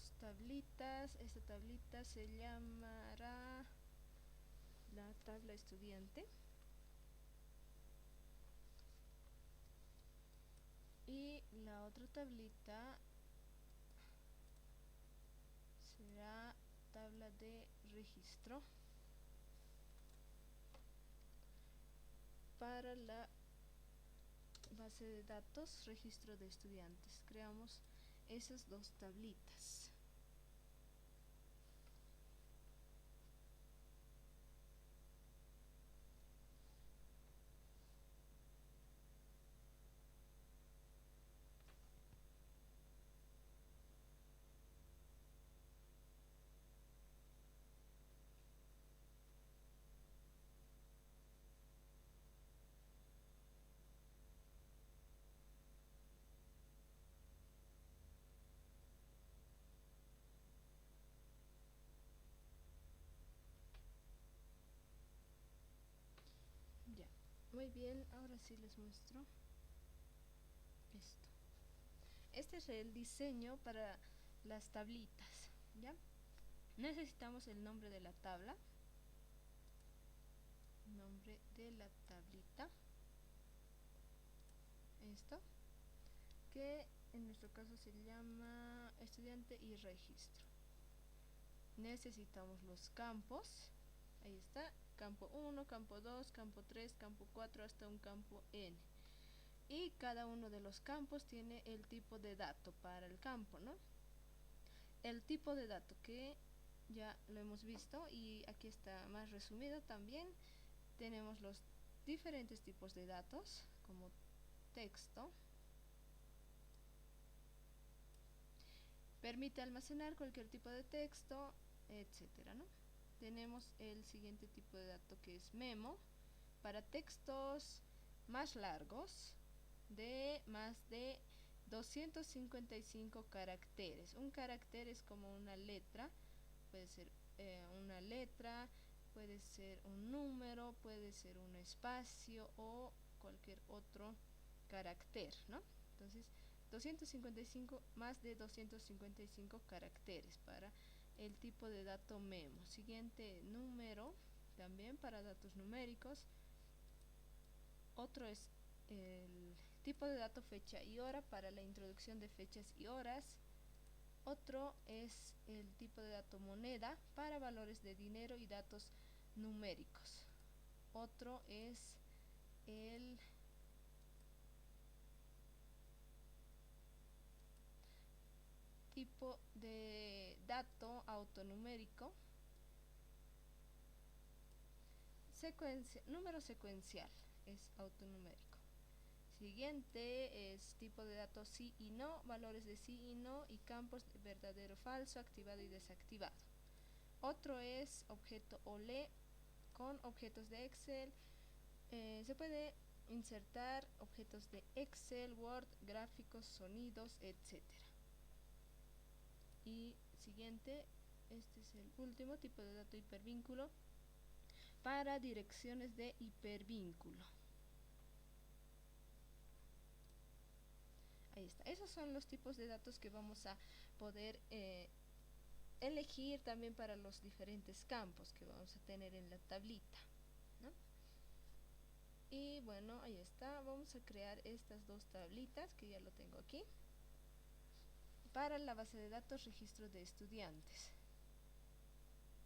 dos tablitas. Esta tablita se llamará la tabla estudiante. Y la otra tablita será tabla de registro. Para la base de datos, registro de estudiantes, creamos esas dos tablitas. Ya, muy bien, ahora sí les muestro esto. Este es el diseño para las tablitas, ¿ya? Necesitamos el nombre de la tabla, nombre de la tablita, esto, que en nuestro caso se llama estudiante y registro. Necesitamos los campos, ahí está, campo 1, campo 2, campo 3, campo 4, hasta un campo N. Y cada uno de los campos tiene el tipo de dato para el campo, ¿no? El tipo de dato que ya lo hemos visto y aquí está más resumido también. Tenemos los diferentes tipos de datos como texto. Permite almacenar cualquier tipo de texto, etcétera, ¿no? Tenemos el siguiente tipo de dato que es memo para textos más largos de más de 255 caracteres. Un carácter es como una letra, puede ser una letra, puede ser un número, puede ser un espacio o cualquier otro carácter, ¿no? Entonces 255 más de 255 caracteres para el tipo de dato memo. Siguiente número también para datos numéricos. Otro es el tipo de dato fecha y hora para la introducción de fechas y horas. Otro es el tipo de dato moneda para valores de dinero y datos numéricos. Otro es el tipo de dato autonumérico, número secuencial es autonumérico. Siguiente es tipo de dato sí y no, valores de sí y no y campos de verdadero, falso, activado y desactivado. Otro es objeto OLE con objetos de Excel. Se puede insertar objetos de Excel, Word, gráficos, sonidos, etcétera. Y siguiente, este es el último tipo de dato hipervínculo para direcciones de hipervínculo. Ahí está. Esos son los tipos de datos que vamos a poder elegir también para los diferentes campos que vamos a tener en la tablita, ¿no? Y bueno, ahí está. Vamos a crear estas dos tablitas que ya lo tengo aquí para la base de datos registro de estudiantes.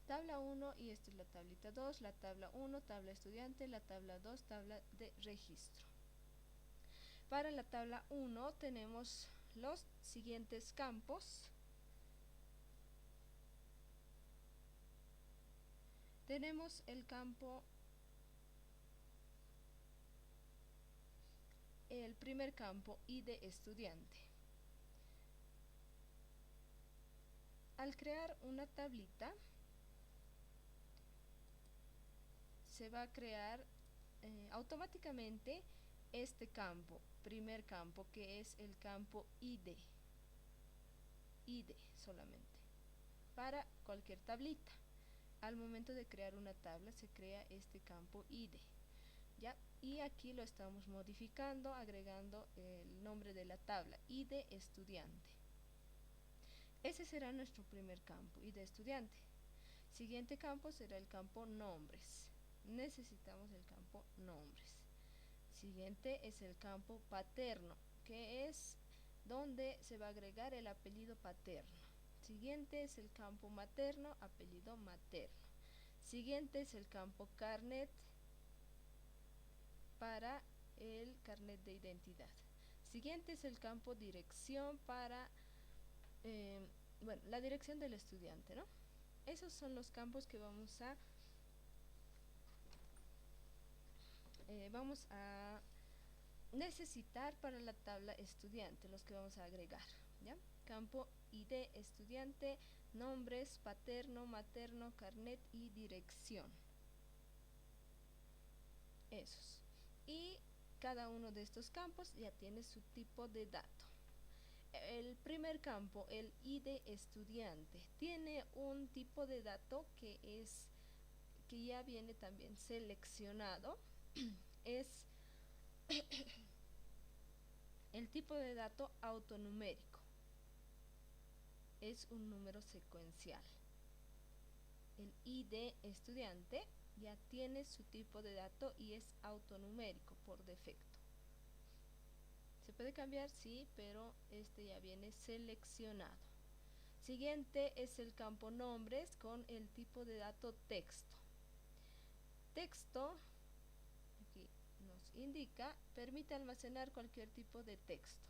Tabla 1 y esta es la tablita 2, la tabla 1, tabla estudiante, la tabla 2, tabla de registro. Para la tabla 1 tenemos los siguientes campos. Tenemos el campo, el primer campo, ID estudiante. Al crear una tablita, se va a crear automáticamente este campo, primer campo, que es el campo ID. ID solamente, para cualquier tablita. Al momento de crear una tabla se crea este campo ID, ¿ya? Y aquí lo estamos modificando, agregando el nombre de la tabla, ID estudiante. Ese será nuestro primer campo, ID estudiante. Siguiente campo será el campo nombres. Necesitamos el campo nombres. Siguiente es el campo paterno, que es donde se va a agregar el apellido paterno. Siguiente es el campo materno, apellido materno. Siguiente es el campo carnet para el carnet de identidad. Siguiente es el campo dirección para la dirección del estudiante, ¿no? Esos son los campos que vamos a necesitar para la tabla estudiante, los que vamos a agregar, ¿ya? Campo ID estudiante, nombres, paterno, materno, carnet y dirección. Esos. Y cada uno de estos campos ya tiene su tipo de dato. El primer campo, el ID estudiante, tiene un tipo de dato que ya viene también seleccionado. Es el tipo de dato autonumérico. Es un número secuencial. El ID estudiante ya tiene su tipo de dato y es autonumérico por defecto. ¿Se puede cambiar? Sí, pero este ya viene seleccionado. Siguiente es el campo nombres con el tipo de dato texto. Texto, aquí nos indica, permite almacenar cualquier tipo de texto.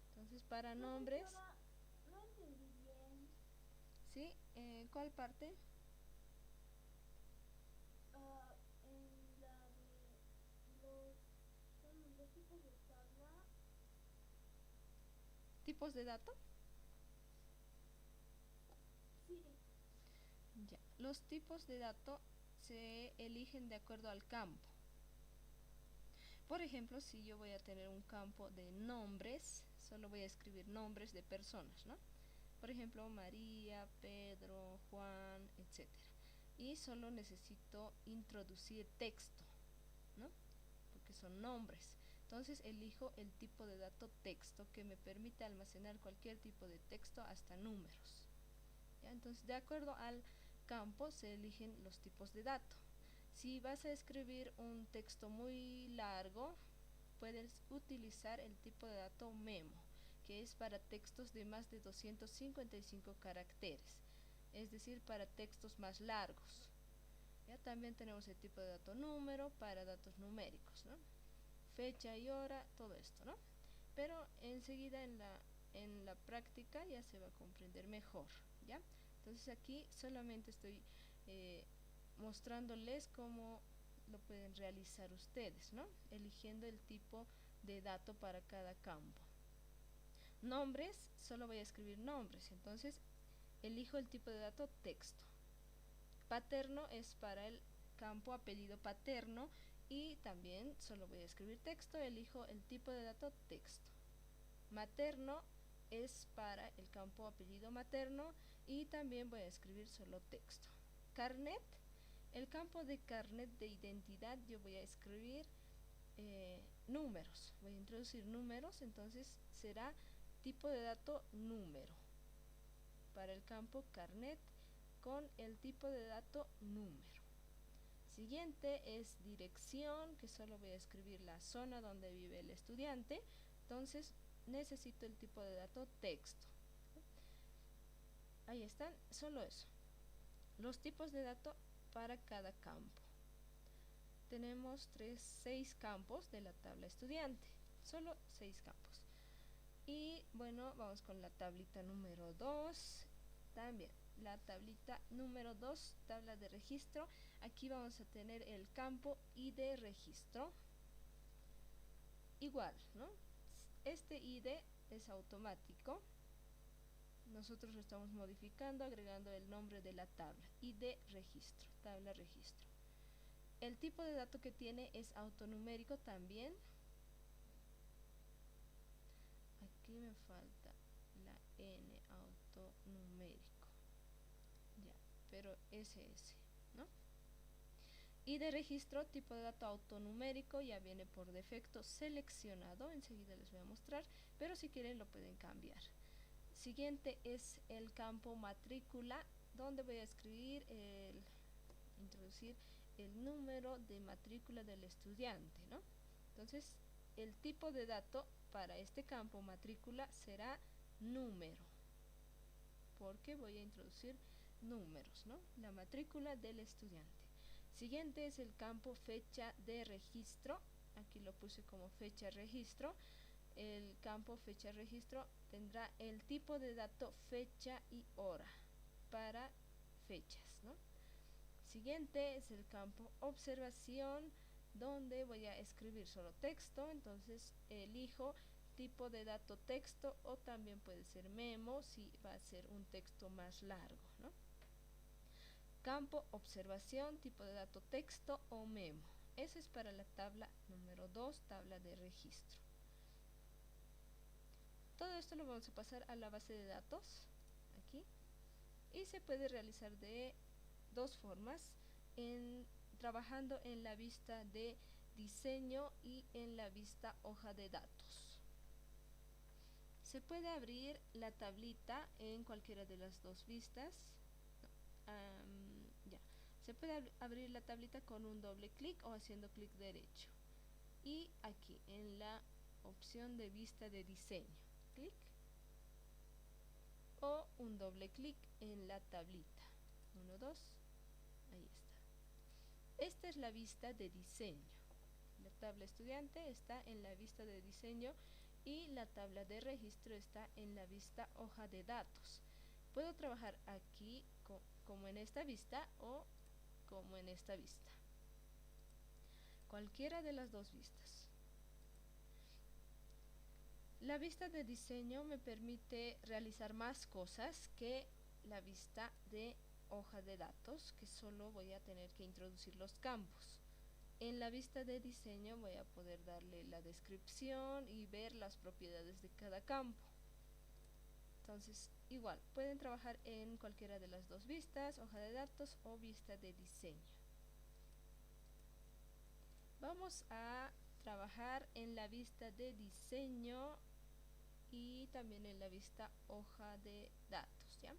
Entonces para nombres... No entendí bien. ¿Sí? ¿Cuál parte? En la de los tipos de tabla. ¿Tipos de dato? Sí. Ya. Los tipos de dato se eligen de acuerdo al campo. Por ejemplo, si yo voy a tener un campo de nombres, solo voy a escribir nombres de personas, ¿no? Por ejemplo, María, Pedro, Juan, etc. Y solo necesito introducir texto, ¿no? Porque son nombres. Entonces elijo el tipo de dato texto que me permite almacenar cualquier tipo de texto hasta números. ¿Ya? Entonces, de acuerdo al campo se eligen los tipos de dato. Si vas a escribir un texto muy largo, puedes utilizar el tipo de dato memo, que es para textos de más de 255 caracteres, es decir, para textos más largos. ¿Ya? También tenemos el tipo de dato número para datos numéricos, ¿no? Fecha y hora, todo esto, ¿no? Pero enseguida en la práctica ya se va a comprender mejor, ¿ya? Entonces aquí solamente estoy mostrándoles cómo lo pueden realizar ustedes, ¿no? Eligiendo el tipo de dato para cada campo. Nombres, solo voy a escribir nombres, entonces elijo el tipo de dato texto. Paterno es para el campo apellido paterno y también solo voy a escribir texto, elijo el tipo de dato texto. Materno es para el campo apellido materno y también voy a escribir solo texto. Carnet, el campo de carnet de identidad yo voy a escribir números, voy a introducir números, entonces será tipo de dato número para el campo carnet con el tipo de dato número. Siguiente es dirección, que solo voy a escribir la zona donde vive el estudiante, entonces necesito el tipo de dato texto. Ahí están, solo eso. Los tipos de dato para cada campo. Tenemos 6 campos de la tabla estudiante, solo 6 campos. Y bueno, vamos con la tablita número 2. También la tablita número 2, tabla de registro. Aquí vamos a tener el campo ID registro. Igual, ¿no? Este ID es automático. Nosotros lo estamos modificando, agregando el nombre de la tabla. ID registro, tabla registro. El tipo de dato que tiene es autonumérico también. Aquí me falta la N, autonumérico. Ya, pero SS, ¿no? Y de registro, tipo de dato autonumérico, ya viene por defecto seleccionado, enseguida les voy a mostrar, pero si quieren lo pueden cambiar. siguiente es el campo matrícula, donde voy a introducir el número de matrícula del estudiante, ¿no? Entonces, el tipo de dato para este campo matrícula será número, porque voy a introducir números, ¿no? La matrícula del estudiante. Siguiente es el campo fecha de registro. Aquí lo puse como fecha registro. El campo fecha registro tendrá el tipo de dato fecha y hora para fechas, ¿no? Siguiente es el campo observación, donde voy a escribir solo texto. Entonces elijo tipo de dato texto, o también puede ser memo si va a ser un texto más largo, ¿no? Campo observación, tipo de dato texto o memo. Eso es para la tabla número 2, tabla de registro. Todo esto lo vamos a pasar a la base de datos, aquí, y se puede realizar de dos formas, trabajando en la vista de diseño y en la vista hoja de datos. Se puede abrir la tablita en cualquiera de las dos vistas. Se puede abrir la tablita con un doble clic o haciendo clic derecho. Y aquí en la opción de vista de diseño, clic, o un doble clic en la tablita. 1, 2, ahí está. Esta es la vista de diseño. La tabla estudiante está en la vista de diseño y la tabla de registro está en la vista hoja de datos. Puedo trabajar aquí como en esta vista o como en esta vista. Cualquiera de las dos vistas. La vista de diseño me permite realizar más cosas que la vista de hoja de datos, que solo voy a tener que introducir los campos. En la vista de diseño voy a poder darle la descripción y ver las propiedades de cada campo. Entonces, igual, pueden trabajar en cualquiera de las dos vistas, hoja de datos o vista de diseño. Vamos a trabajar en la vista de diseño y también en la vista hoja de datos, ¿ya?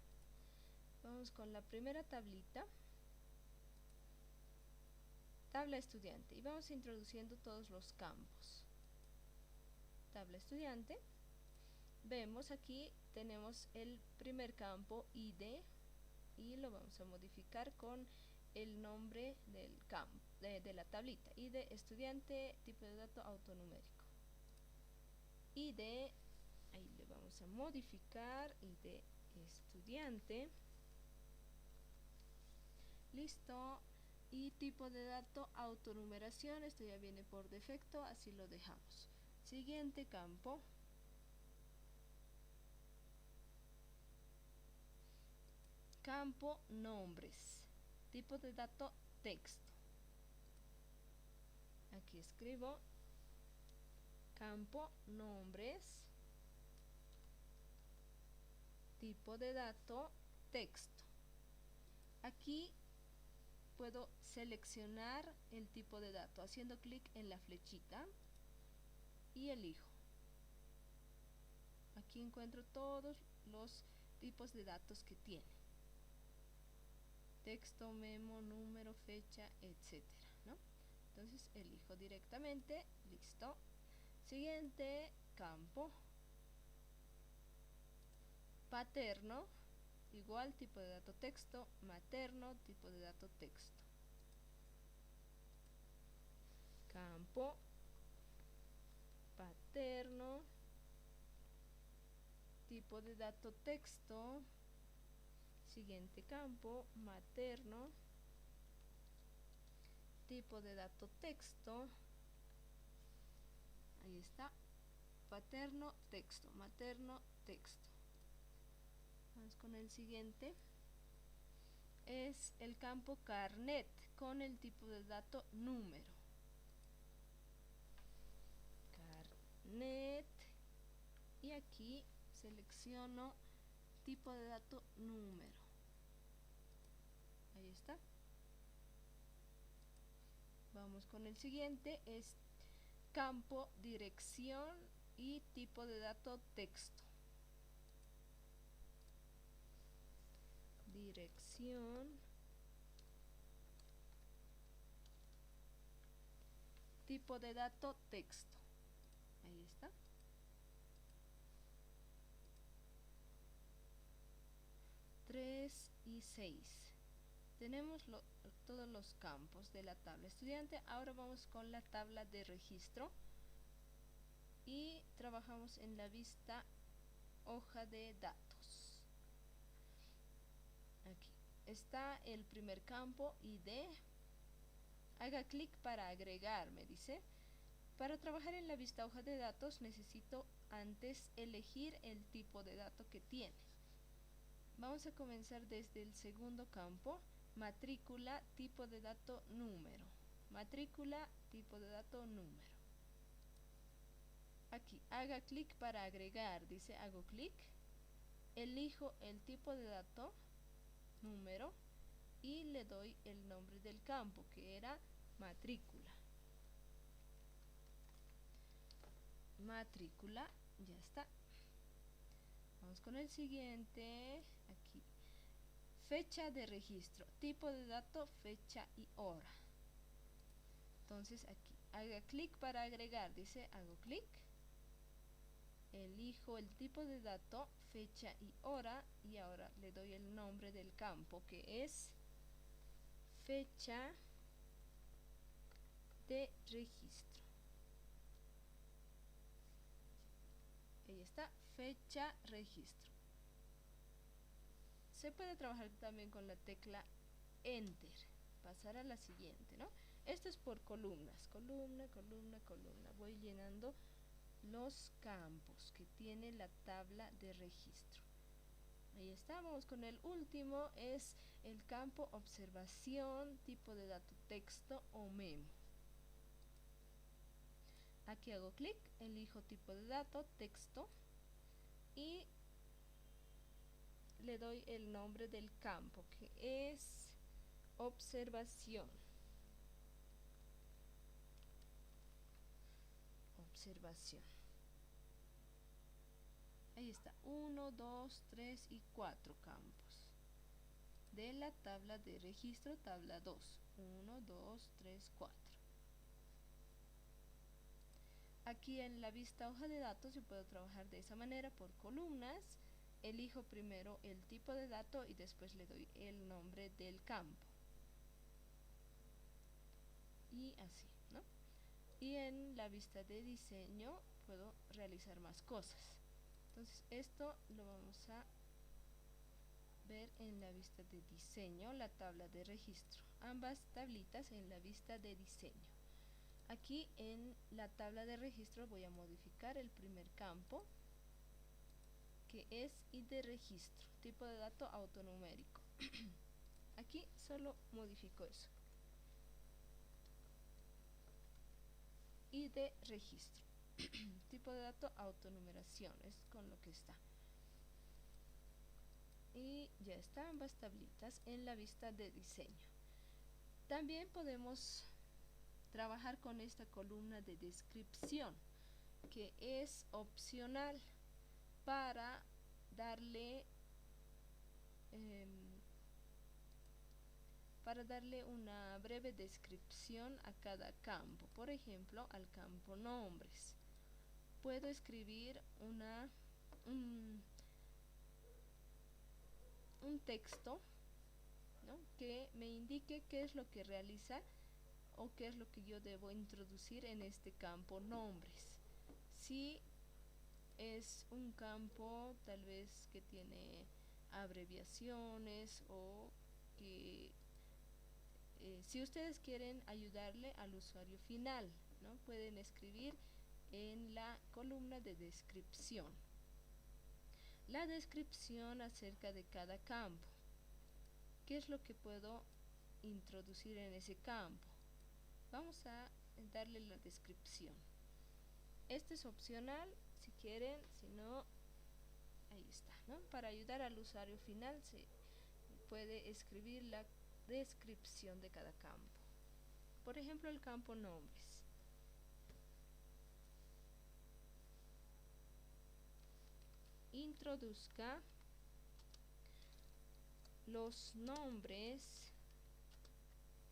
Vamos con la primera tablita, tabla estudiante, y vamos introduciendo todos los campos. Tabla estudiante, vemos aquí tenemos el primer campo ID y lo vamos a modificar con el nombre del campo, de la tablita, ID estudiante, tipo de dato autonumérico. ID, ahí le vamos a modificar, ID estudiante, listo, y tipo de dato autonumeración, esto ya viene por defecto, así lo dejamos. Siguiente campo, campo nombres, tipo de dato texto. Aquí escribo campo nombres, tipo de dato texto. Aquí puedo seleccionar el tipo de dato haciendo clic en la flechita y elijo. Aquí encuentro todos los tipos de datos que tiene: texto, memo, número, fecha, etcétera, ¿no? Entonces elijo directamente, listo. Siguiente campo, paterno, igual tipo de dato texto, materno, tipo de dato texto. Campo paterno, tipo de dato texto. Siguiente campo, materno, tipo de dato texto. Ahí está, paterno, texto, materno, texto. Vamos con el siguiente. Es el campo carnet con el tipo de dato número. Carnet. Y aquí selecciono tipo de dato número. Ahí está. Vamos con el siguiente. Es campo dirección y tipo de dato texto. selección, tipo de dato texto. Ahí está. Y 6. Tenemos todos los campos de la tabla estudiante. Ahora vamos con la tabla de registro y trabajamos en la vista hoja de datos. Aquí está el primer campo, ID. Haga clic para agregar, me dice. Para trabajar en la vista hoja de datos necesito antes elegir el tipo de dato que tiene. Vamos a comenzar desde el segundo campo, matrícula, tipo de dato número. Matrícula, tipo de dato número. Aquí, haga clic para agregar, dice, hago clic, elijo el tipo de dato número y le doy el nombre del campo, que era matrícula. Matrícula, ya está. Vamos con el siguiente, aquí, fecha de registro, tipo de dato, fecha y hora. Entonces aquí, haga clic para agregar, dice, hago clic, elijo el tipo de dato, fecha y hora, y ahora le doy el nombre del campo, que es fecha de registro. Ahí está, fecha registro. Se puede trabajar también con la tecla Enter, pasar a la siguiente, ¿no? Esto es por columnas, columna, columna, columna. Voy llenando los campos que tiene la tabla de registro. Ahí está, vamos con el último, es el campo observación, tipo de dato texto o memo. Aquí hago clic, elijo tipo de dato, texto, y le doy el nombre del campo, que es observación. Observación. Ahí está, 1, 2, 3 y 4 campos de la tabla de registro, tabla 2. 1, 2, 3, 4. Aquí en la vista hoja de datos yo puedo trabajar de esa manera por columnas. Elijo primero el tipo de dato y después le doy el nombre del campo. Y así, ¿no? Y en la vista de diseño puedo realizar más cosas. Entonces esto lo vamos a ver en la vista de diseño, la tabla de registro. Ambas tablitas en la vista de diseño. Aquí en la tabla de registro voy a modificar el primer campo, que es ID registro, tipo de dato autonumérico. Aquí solo modifico eso. ID registro, tipo de dato autonumeración, es con lo que está. Y ya están ambas tablitas en la vista de diseño. También podemos trabajar con esta columna de descripción, que es opcional para darle una breve descripción a cada campo. Por ejemplo, al campo nombres puedo escribir un texto, ¿no?, que me indique qué es lo que realiza o qué es lo que yo debo introducir en este campo nombres. Si es un campo tal vez que tiene abreviaciones o que si ustedes quieren ayudarle al usuario final, ¿no?, pueden escribir en la columna de descripción la descripción acerca de cada campo. ¿Qué es lo que puedo introducir en ese campo? Vamos a darle la descripción. Este es opcional, si quieren, si no, ahí está, ¿no? Para ayudar al usuario final se puede escribir la descripción de cada campo. Por ejemplo, el campo nombres. Introduzca los nombres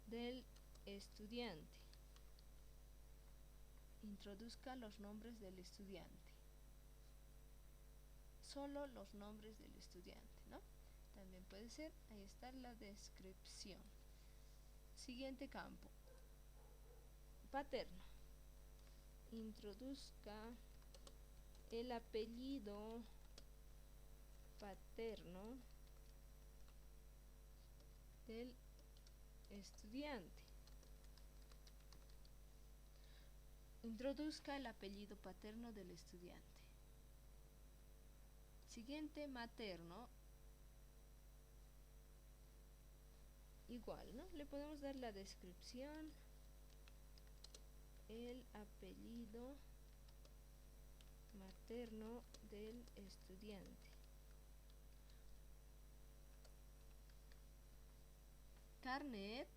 del estudiante. Introduzca los nombres del estudiante. Solo los nombres del estudiante, ¿no? También puede ser, ahí está la descripción. Siguiente campo. Paterno. Introduzca el apellido paterno del estudiante. Introduzca el apellido paterno del estudiante. Siguiente, materno. Igual, ¿no? Le podemos dar la descripción, el apellido materno del estudiante. Carnet.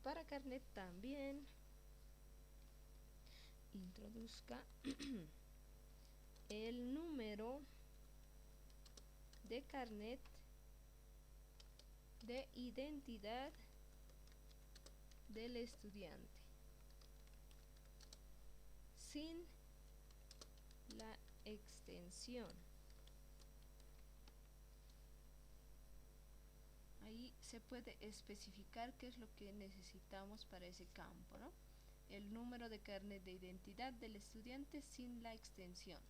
Para carnet también introduzca el número de carnet de identidad del estudiante sin la extensión. Ahí se puede especificar qué es lo que necesitamos para ese campo, ¿no? El número de carnet de identidad del estudiante sin la extensión.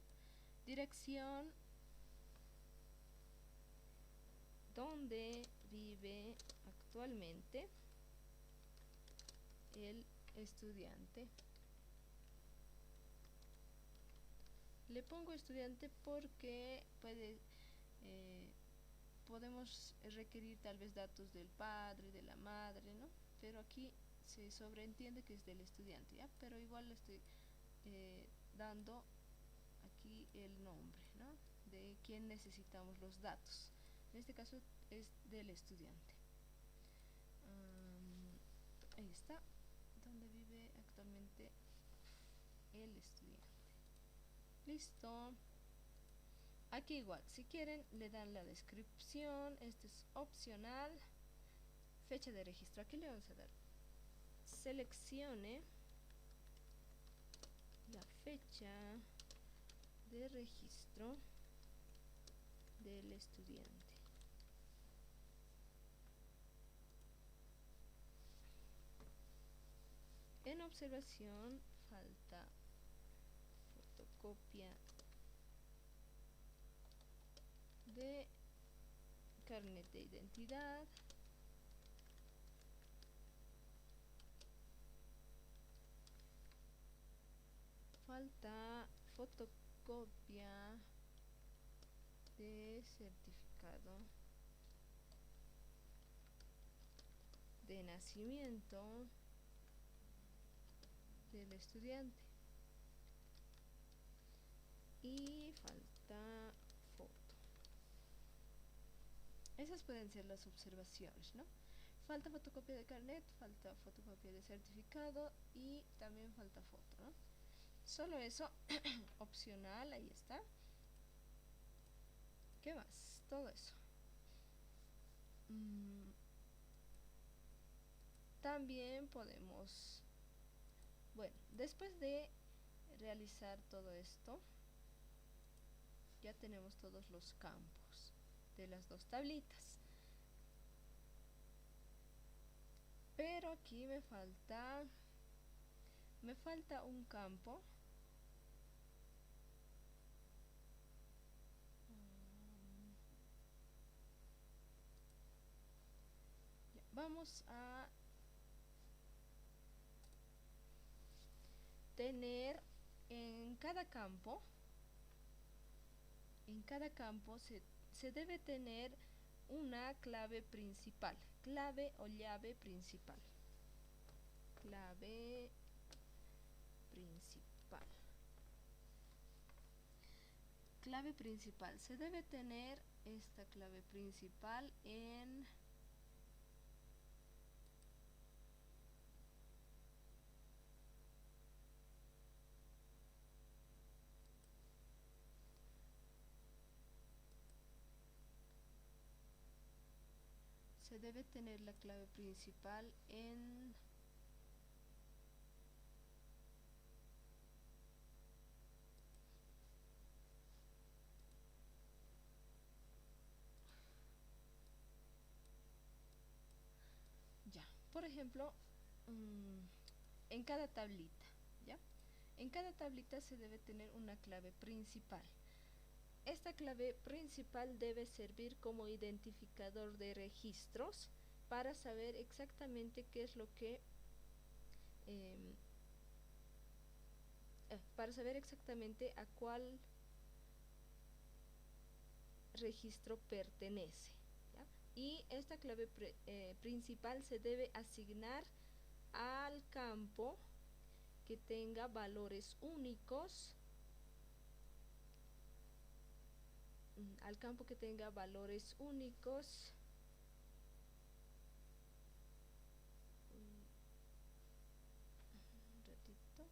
Dirección, donde vive actualmente el estudiante. Le pongo estudiante porque podemos requerir tal vez datos del padre, de la madre, ¿no? Pero aquí se sobreentiende que es del estudiante, ¿ya? Pero igual le estoy dando aquí el nombre, ¿no? De quién necesitamos los datos. En este caso es del estudiante. Ahí está, donde vive actualmente el estudiante. Listo. Aquí igual, si quieren le dan la descripción, este es opcional. Fecha de registro, aquí le vamos a dar. Seleccione la fecha de registro del estudiante. En observación falta fotocopia de carnet de identidad, falta fotocopia de certificado de nacimiento del estudiante y falta foto. Esas pueden ser las observaciones, ¿no? Falta fotocopia de carnet, falta fotocopia de certificado y también falta foto, ¿no? Solo eso, opcional, ahí está. ¿Qué más? Todo eso. También podemos, bueno, después de realizar todo esto, ya tenemos todos los campos de las dos tablitas. Pero aquí me falta un campo vamos a tener en cada campo se debe tener una clave principal, clave o llave principal. Clave principal. Clave principal. Se debe tener esta clave principal en se debe tener la clave principal en ya, por ejemplo, en cada tablita, ¿ya? En cada tablita se debe tener una clave principal. Esta clave principal debe servir como identificador de registros para saber exactamente qué es lo que para saber exactamente a cuál registro pertenece, ¿ya? Y esta clave principal se debe asignar al campo que tenga valores únicos, al campo que tenga valores únicos un ratito.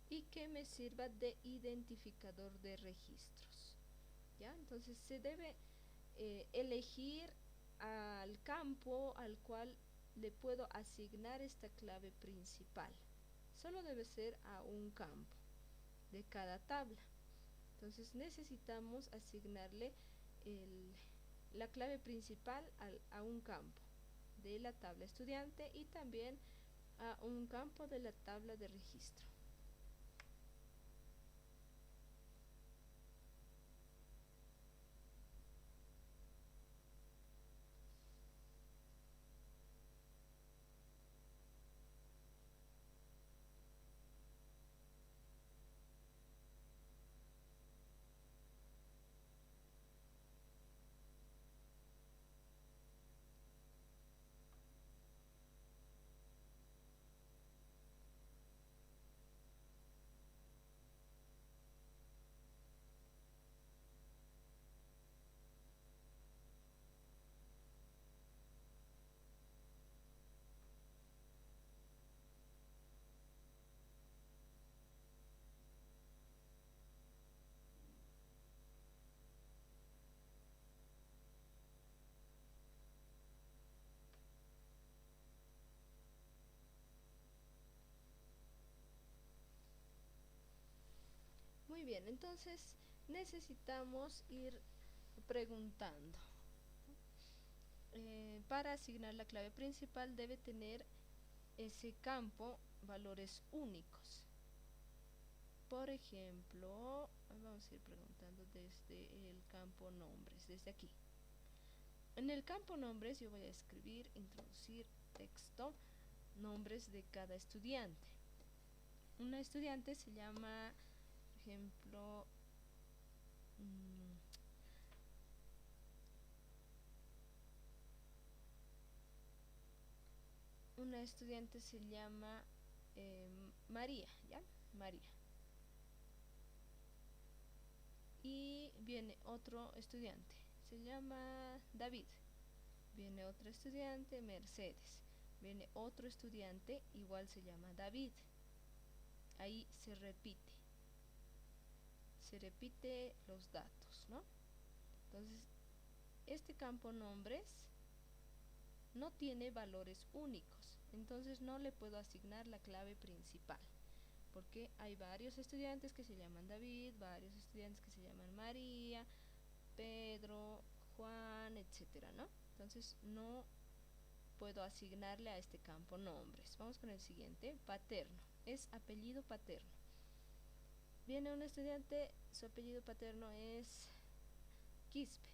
Y que me sirva de identificador de registros, ¿ya? Entonces se debe elegir al campo al cual le puedo asignar esta clave principal. Solo debe ser a un campo de cada tabla. Entonces necesitamos asignarle la clave principal a un campo de la tabla estudiante y también a un campo de la tabla de registro. Muy bien, entonces necesitamos ir preguntando. Para asignar la clave principal debe tener ese campo valores únicos. Por ejemplo, vamos a ir preguntando desde el campo nombres, desde aquí. En el campo nombres yo voy a escribir, introducir texto, nombres de cada estudiante. Una estudiante se llama, por ejemplo, una estudiante se llama María, ¿ya? María. Y viene otro estudiante, se llama David. Viene otro estudiante, Mercedes. Viene otro estudiante, igual se llama David. Ahí se repite los datos, ¿no? Entonces, este campo nombres no tiene valores únicos, entonces no le puedo asignar la clave principal, porque hay varios estudiantes que se llaman David, varios estudiantes que se llaman María, Pedro, Juan, etcétera, ¿no? Entonces no puedo asignarle a este campo nombres. Vamos con el siguiente, paterno, es apellido paterno. Viene un estudiante, su apellido paterno es Quispe.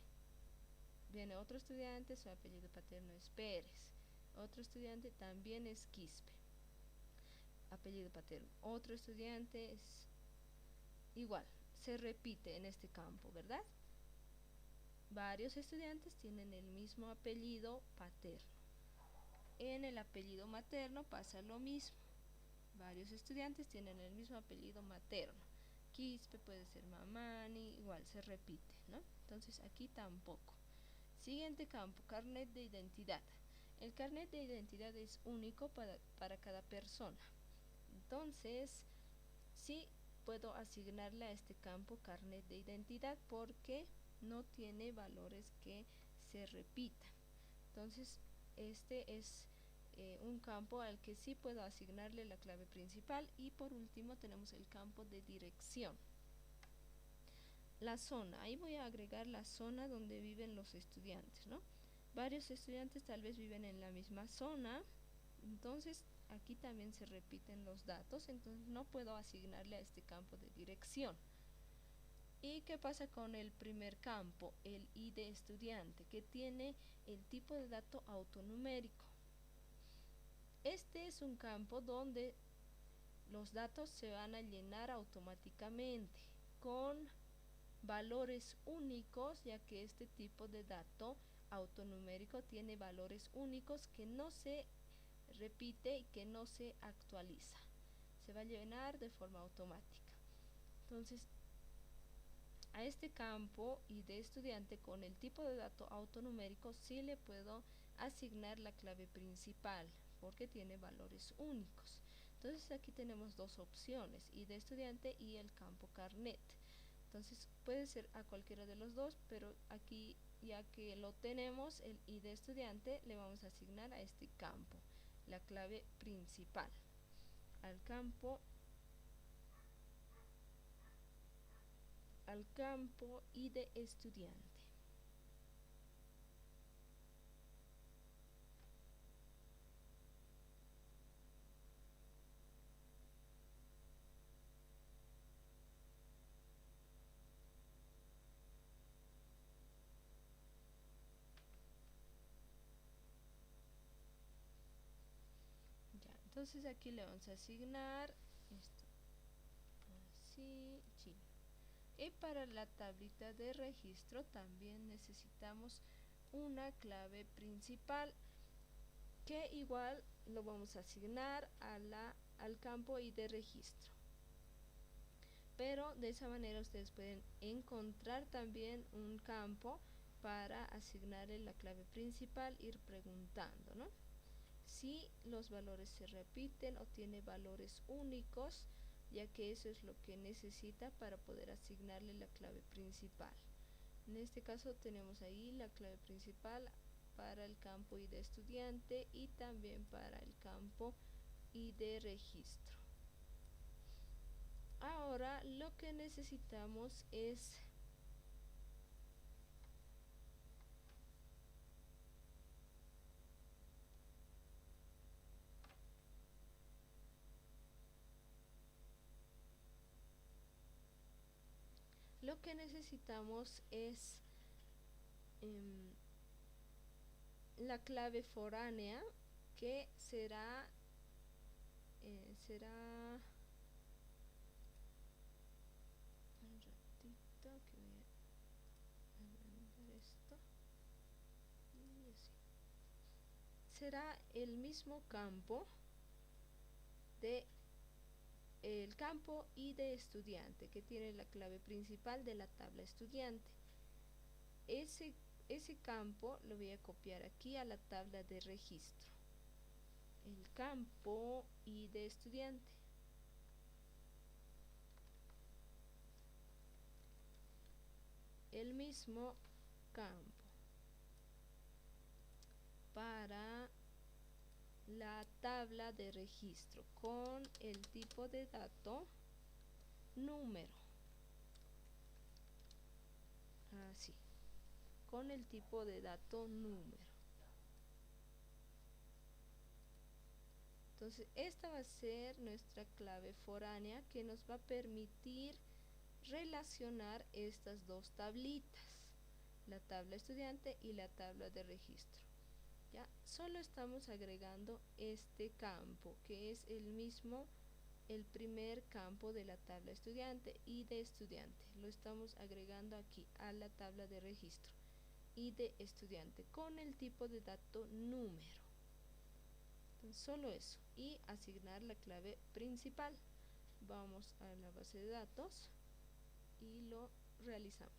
Viene otro estudiante, su apellido paterno es Pérez. Otro estudiante también es Quispe, apellido paterno. Otro estudiante es igual, se repite en este campo, ¿verdad? Varios estudiantes tienen el mismo apellido paterno. En el apellido materno pasa lo mismo. Varios estudiantes tienen el mismo apellido materno. Quispe puede ser Mamani, igual se repite, ¿no? Entonces aquí tampoco. Siguiente campo, carnet de identidad. El carnet de identidad es único para cada persona. Entonces, sí puedo asignarle a este campo carnet de identidad porque no tiene valores que se repitan. Entonces, este es un campo al que sí puedo asignarle la clave principal. Y por último tenemos el campo de dirección. La zona, ahí voy a agregar la zona donde viven los estudiantes, ¿no? Varios estudiantes tal vez viven en la misma zona, entonces aquí también se repiten los datos, entonces no puedo asignarle a este campo de dirección. ¿Y qué pasa con el primer campo, el ID estudiante, que tiene el tipo de dato autonumérico? Este es un campo donde los datos se van a llenar automáticamente con valores únicos, ya que este tipo de dato autonumérico tiene valores únicos que no se repite y que no se actualiza. Se va a llenar de forma automática. Entonces, a este campo y de estudiante con el tipo de dato autonumérico sí le puedo asignar la clave principal porque tiene valores únicos. Entonces aquí tenemos dos opciones, y de estudiante y el campo carnet. Entonces puede ser a cualquiera de los dos, pero aquí ya que lo tenemos, el ID estudiante, le vamos a asignar a este campo la clave principal, al campo ID estudiante. Ya, entonces aquí le vamos a asignar esto, así, sí. Y para la tablita de registro también necesitamos una clave principal que igual lo vamos a asignar al campo ID registro. Pero de esa manera ustedes pueden encontrar también un campo para asignarle la clave principal, ir preguntando, ¿no? Si los valores se repiten o tiene valores únicos, ya que eso es lo que necesita para poder asignarle la clave principal. En este caso tenemos ahí la clave principal para el campo ID estudiante y también para el campo ID registro. Ahora lo que necesitamos es la clave foránea, que será un ratito que voy a agrandar esto y así. Será el mismo campo de el campo ID estudiante, que tiene la clave principal de la tabla estudiante. Ese campo lo voy a copiar aquí a la tabla de registro, el campo ID estudiante. El mismo campo para la tabla de registro con el tipo de dato número, así, con el tipo de dato número. Entonces esta va a ser nuestra clave foránea que nos va a permitir relacionar estas dos tablitas, la tabla estudiante y la tabla de registro. Ya solo estamos agregando este campo que es el mismo, el primer campo de la tabla estudiante, ID estudiante, lo estamos agregando aquí a la tabla de registro, ID estudiante, con el tipo de dato número. Entonces, solo eso, y asignar la clave principal. Vamos a la base de datos y lo realizamos.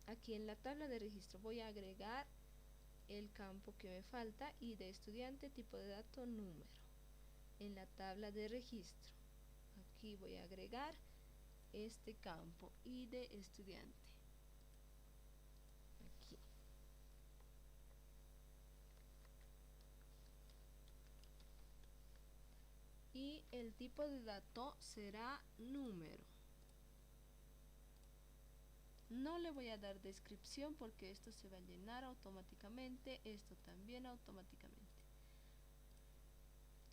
Aquí en la tabla de registro voy a agregar el campo que me falta, ID estudiante, tipo de dato número. En la tabla de registro aquí voy a agregar este campo, ID estudiante, aquí. Y el tipo de dato será número. No le voy a dar descripción porque esto se va a llenar automáticamente, esto también automáticamente.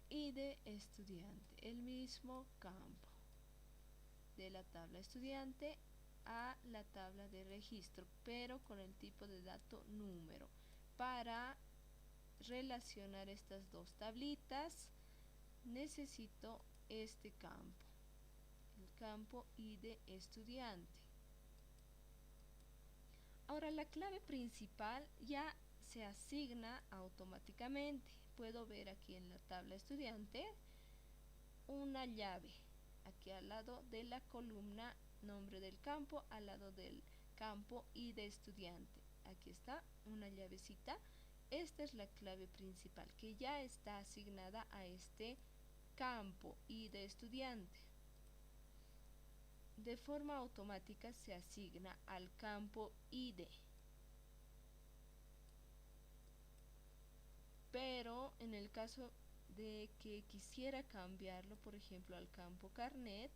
ID estudiante, el mismo campo de la tabla estudiante a la tabla de registro, pero con el tipo de dato número. Para relacionar estas dos tablitas necesito este campo, el campo ID estudiante. Ahora la clave principal ya se asigna automáticamente. Puedo ver aquí en la tabla estudiante una llave aquí al lado de la columna nombre del campo, al lado del campo ID estudiante. Aquí está una llavecita. Esta es la clave principal que ya está asignada a este campo ID estudiante. De forma automática se asigna al campo ID. Pero en el caso de que quisiera cambiarlo, por ejemplo, al campo carnet,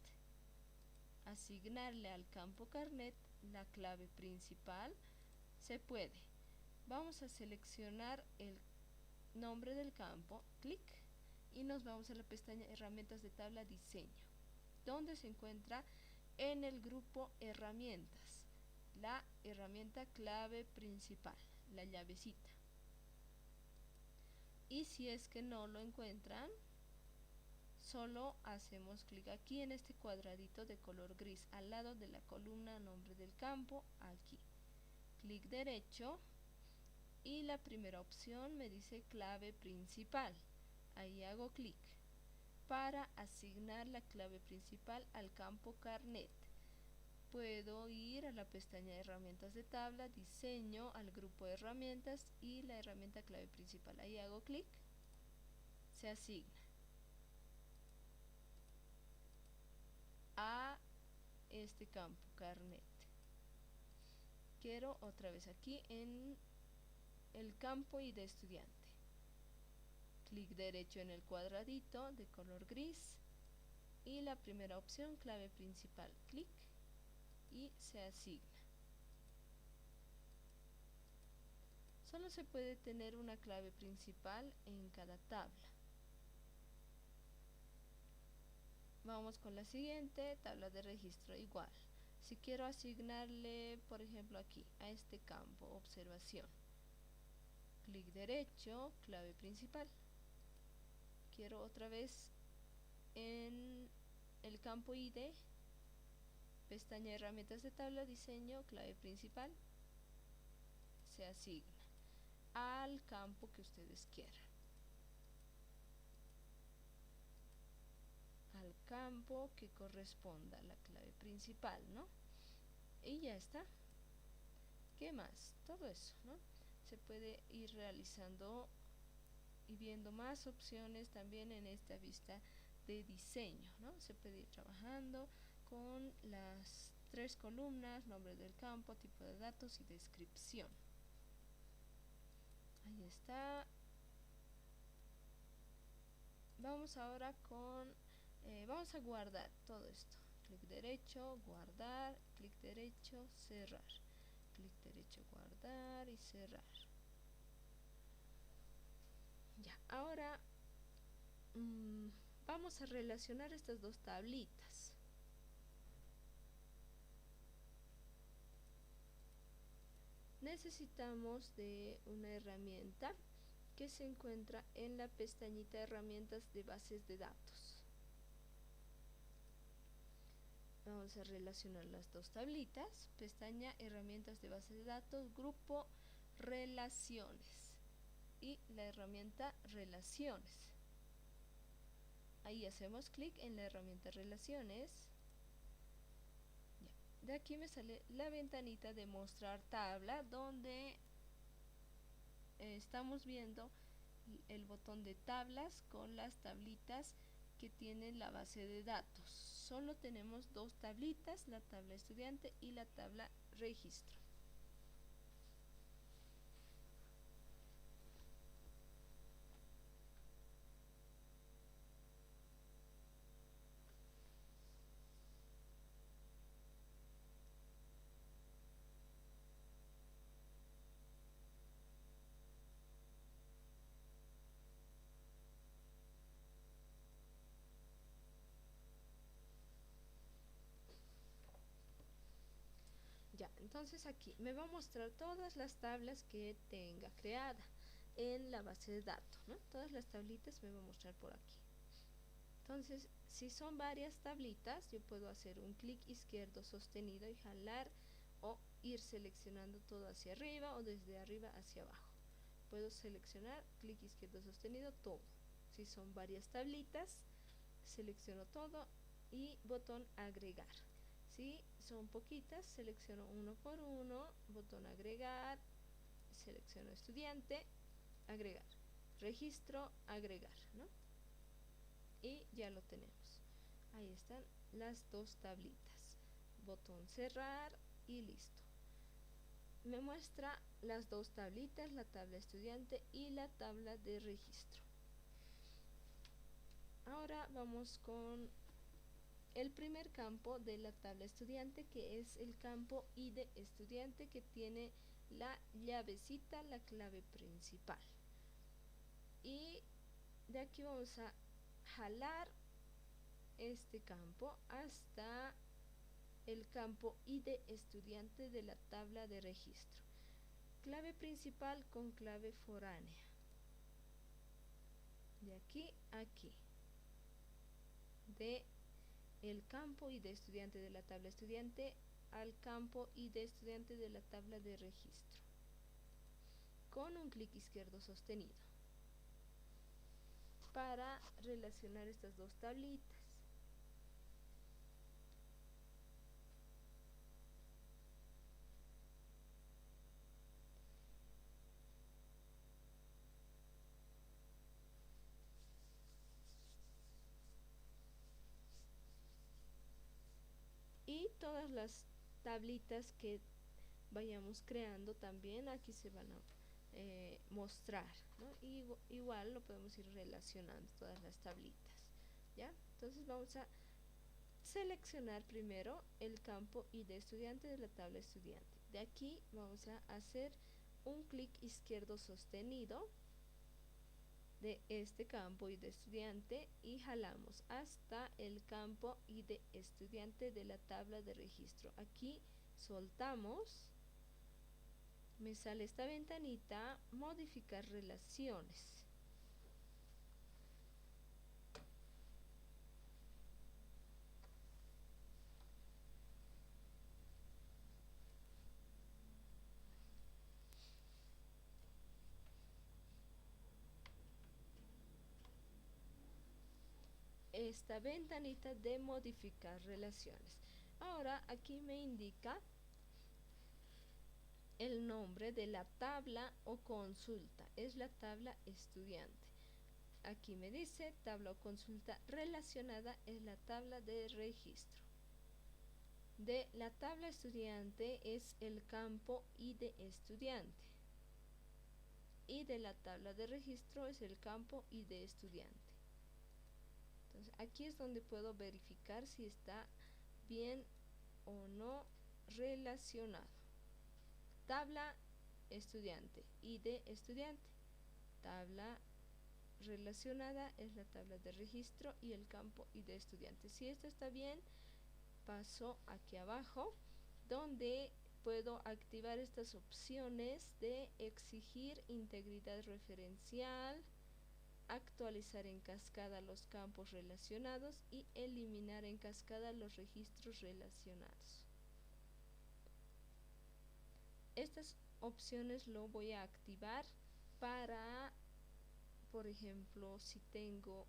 asignarle al campo carnet la clave principal, se puede. Vamos a seleccionar el nombre del campo, clic, y nos vamos a la pestaña herramientas de tabla diseño, donde se encuentra en el grupo herramientas la herramienta clave principal, la llavecita. Y si es que no lo encuentran, solo hacemos clic aquí en este cuadradito de color gris al lado de la columna nombre del campo, aquí. Clic derecho y la primera opción me dice clave principal. Ahí hago clic para asignar la clave principal al campo carnet. Puedo ir a la pestaña de herramientas de tabla, diseño, al grupo de herramientas y la herramienta clave principal. Ahí hago clic, se asigna a este campo carnet. Quiero otra vez aquí en el campo ID estudiante. Clic derecho en el cuadradito de color gris y la primera opción clave principal, clic y se asigna. Solo se puede tener una clave principal en cada tabla. Vamos con la siguiente, tabla de registro igual. Si quiero asignarle, por ejemplo aquí, a este campo, observación, clic derecho, clave principal. Quiero otra vez en el campo ID, pestaña herramientas de tabla, diseño, clave principal, se asigna al campo que ustedes quieran, al campo que corresponda a la clave principal, ¿no? Y ya está. ¿Qué más? Todo eso, ¿no? Se puede ir realizando y viendo más opciones también en esta vista de diseño, ¿no? Se puede ir trabajando con las tres columnas, nombre del campo, tipo de datos y descripción. Ahí está. Vamos ahora con, vamos a guardar todo esto. Clic derecho, guardar, clic derecho, cerrar. Clic derecho, guardar y cerrar. Ya, ahora vamos a relacionar estas dos tablitas. Necesitamos de una herramienta que se encuentra en la pestañita herramientas de bases de datos. Vamos a relacionar las dos tablitas, pestaña herramientas de base de datos, grupo relaciones y la herramienta relaciones. Ahí hacemos clic en la herramienta relaciones. Ya. De aquí me sale la ventanita de mostrar tabla, donde estamos viendo el botón de tablas con las tablitas que tiene la base de datos. Solo tenemos dos tablitas, la tabla estudiante y la tabla registro. Ya, entonces aquí me va a mostrar todas las tablas que tenga creada en la base de datos, ¿no? Todas las tablitas me va a mostrar por aquí. Entonces, si son varias tablitas, yo puedo hacer un clic izquierdo sostenido y jalar o ir seleccionando todo hacia arriba o desde arriba hacia abajo. Puedo seleccionar, clic izquierdo sostenido, todo. Si son varias tablitas, selecciono todo y botón agregar. Si son poquitas, selecciono uno por uno, botón agregar, selecciono estudiante, agregar, registro, agregar, ¿no? Y ya lo tenemos. Ahí están las dos tablitas. Botón cerrar y listo. Me muestra las dos tablitas, la tabla estudiante y la tabla de registro. Ahora vamos con el primer campo de la tabla estudiante, que es el campo ID estudiante, que tiene la llavecita, la clave principal. Y de aquí vamos a jalar este campo hasta el campo ID estudiante de la tabla de registro. Clave principal con clave foránea. De aquí a aquí. De el campo ID estudiante de la tabla estudiante al campo ID estudiante de la tabla de registro. Con un clic izquierdo sostenido. Para relacionar estas dos tablitas. Y todas las tablitas que vayamos creando también aquí se van a mostrar, ¿no? Y igual lo podemos ir relacionando todas las tablitas, ¿ya? Entonces vamos a seleccionar primero el campo ID estudiante de la tabla estudiante. De aquí vamos a hacer un clic izquierdo sostenido de este campo ID estudiante y jalamos hasta el campo ID estudiante de la tabla de registro. Aquí soltamos, me sale esta ventanita, modificar relaciones. Esta ventanita de modificar relaciones. Ahora aquí me indica el nombre de la tabla o consulta, es la tabla estudiante. Aquí me dice tabla o consulta relacionada, es la tabla de registro. De la tabla estudiante es el campo ID estudiante. Y de la tabla de registro es el campo ID estudiante. Entonces aquí es donde puedo verificar si está bien o no relacionado. Tabla estudiante, ID estudiante, tabla relacionada es la tabla de registro y el campo ID estudiante. Si esto está bien, paso aquí abajo donde puedo activar estas opciones de exigir integridad referencial, actualizar en cascada los campos relacionados y eliminar en cascada los registros relacionados. Estas opciones lo voy a activar para, por ejemplo, si tengo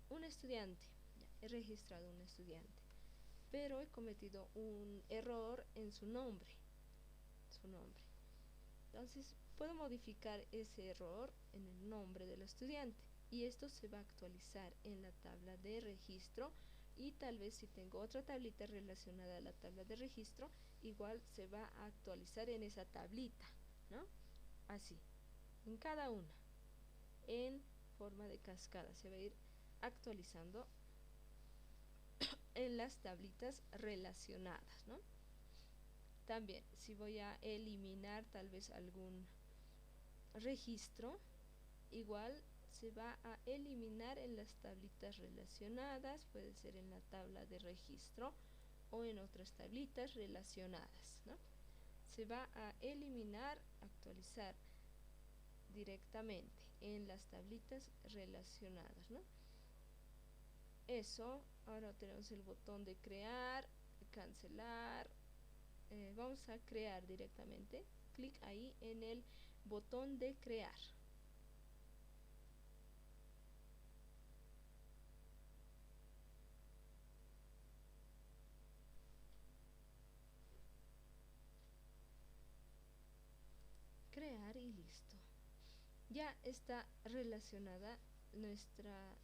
un estudiante, ya he registrado un estudiante, pero he cometido un error en su nombre. Entonces puedo modificar ese error en el nombre del estudiante y esto se va a actualizar en la tabla de registro, y tal vez si tengo otra tablita relacionada a la tabla de registro, igual se va a actualizar en esa tablita, ¿no? Así, en cada una, en forma de cascada, se va a ir actualizando en las tablitas relacionadas, ¿no? También, si voy a eliminar tal vez algún registro, igual se va a eliminar en las tablitas relacionadas, puede ser en la tabla de registro o en otras tablitas relacionadas, ¿no? Se va a eliminar, actualizar directamente en las tablitas relacionadas, ¿no? Eso, ahora tenemos el botón de crear, cancelar. Vamos a crear directamente, clic ahí en el botón de crear. Crear y listo. Ya está relacionadas nuestras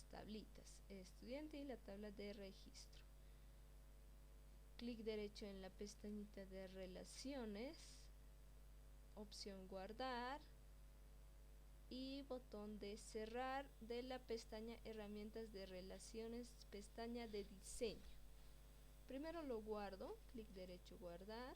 tablitas, estudiante y la tabla de registro. Clic derecho en la pestañita de relaciones, opción guardar y botón de cerrar de la pestaña herramientas de relaciones, pestaña de diseño. Primero lo guardo, clic derecho guardar,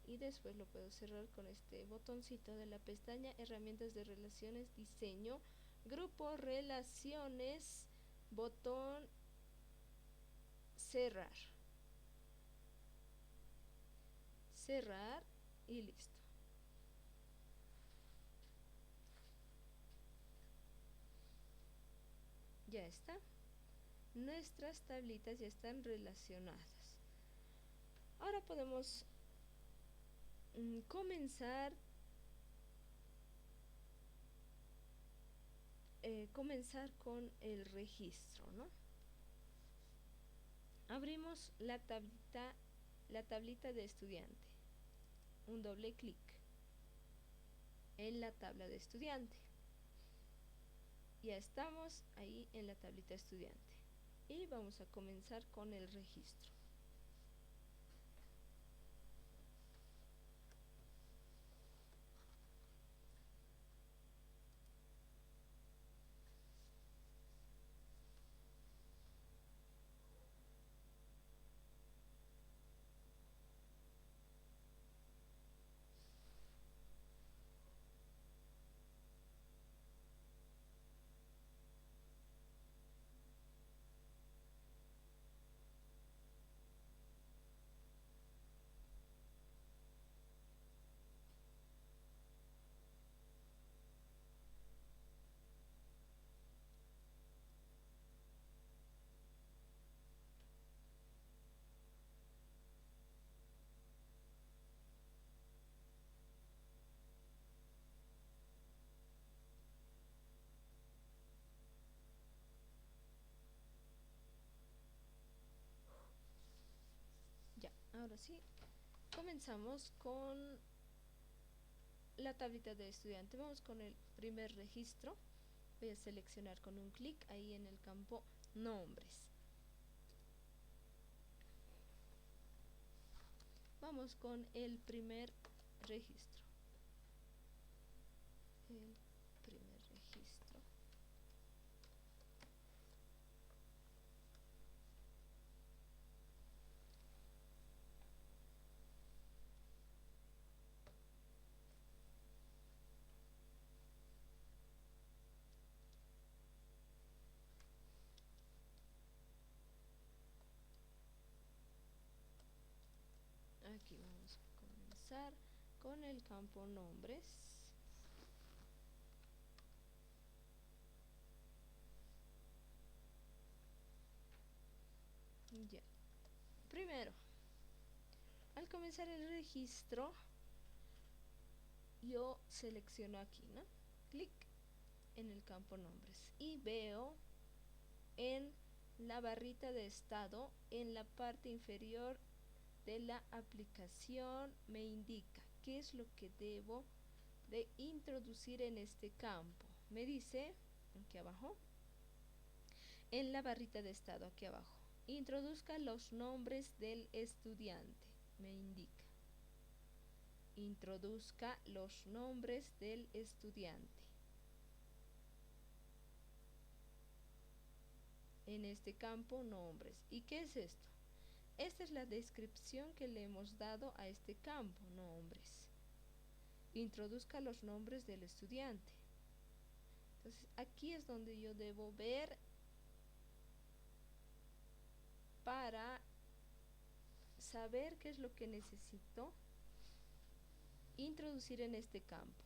y después lo puedo cerrar con este botoncito de la pestaña herramientas de relaciones, diseño, grupo relaciones, botón cerrar y listo. Ya está, nuestras tablitas ya están relacionadas. Ahora podemos comenzar con el registro, ¿no? Abrimos la tablita de estudiante, un doble clic en la tabla de estudiante. Ya estamos ahí en la tablita estudiante y vamos a comenzar con el registro. Ya, ahora sí, comenzamos con la tablita de estudiante. Vamos con el primer registro. Voy a seleccionar con un clic ahí en el campo nombres. Vamos con el primer registro. El primer registro. aquí vamos a comenzar con el campo nombres. Ya. Primero, al comenzar el registro, yo selecciono aquí, ¿no? Clic en el campo nombres y veo en la barrita de estado, en la parte inferior de la aplicación, me indica qué es lo que debo de introducir en este campo. Me dice aquí abajo, en la barrita de estado aquí abajo, introduzca los nombres del estudiante. Me indica, introduzca los nombres del estudiante. En este campo nombres. ¿Y qué es esto? Esta es la descripción que le hemos dado a este campo nombres. Introduzca los nombres del estudiante. Entonces aquí es donde yo debo ver para saber qué es lo que necesito introducir en este campo